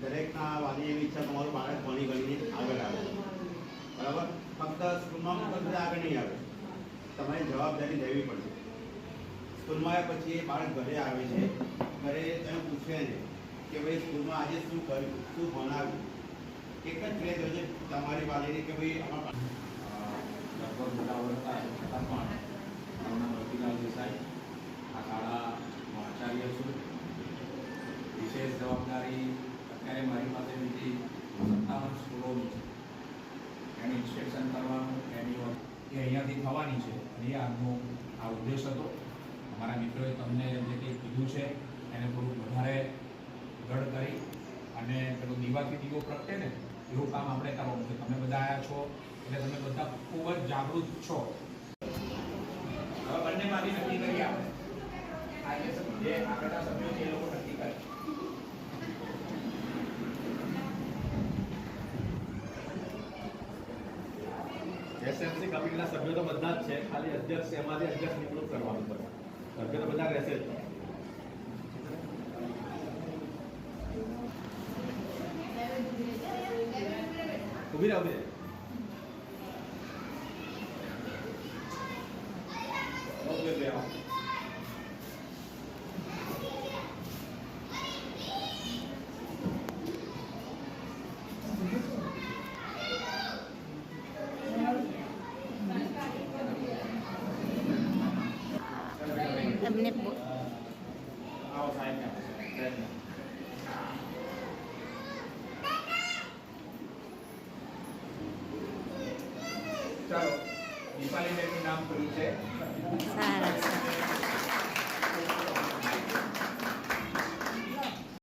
દરેકના વાલી એવી ઈચ્છા તમારું બાળક ભણી ગણીને આગળ આવે, બરાબર. ફક્ત સ્કૂલમાં મૂકવા આગળ નહીં આવે, તમારી જવાબદારી લેવી પડશે. સ્કૂલમાં આવ્યા પછી એ બાળક ઘરે આવે છે, ઘરે તમે પૂછે ને કે ભાઈ સ્કૂલમાં આજે શું કર્યું, શું ભણાવ્યું. એક જ ફ્રેજ હોય છે તમારી વાલીની કે ભાઈ આમાં લગભગ મોટા વર્ષ છતાં પણ મારું નામ રતિલાલ દેસાઈ, આ શાળાનો આચાર્ય છું. વિશેષ જવાબદારી અત્યારે મારી પાસે બીજી 57 સ્કૂલોની છે, એનું ઇન્સ્પેક્શન કરવાનું, એની એ અહીંયાથી થવાની છે અને એ આજનો આ ઉદ્દેશ હતો. અમારા મિત્રોએ તમને જે કંઈ કીધું છે એને થોડુંક વધારે દૃઢ કરી અને પેલું દીવાથી દીવો પ્રગટે ને એવું કામ આપણે કરવાનું છે. તમે બધા આવ્યા છો એટલે તમે બધા ખૂબ જ જાગૃત છો. હવે બંનેમાંથી નક્કી કરીએ આપણે જે આગળના સભ્યો છે એ લોકો નક્કી કરે. એસએમસી કમિટીના સભ્યો તો બધા જ છે, ખાલી અધ્યક્ષ એમાંથી અધ્યક્ષ નિમણૂક કરવાનું પડે. સભ્યો તો બધા રહેશે જ. ઉભી રહે, ઉભી રહે. તમને આવો સાહેબ ચાલો દીપાલી બેનનું નામ ખુલ્લું છે. સારા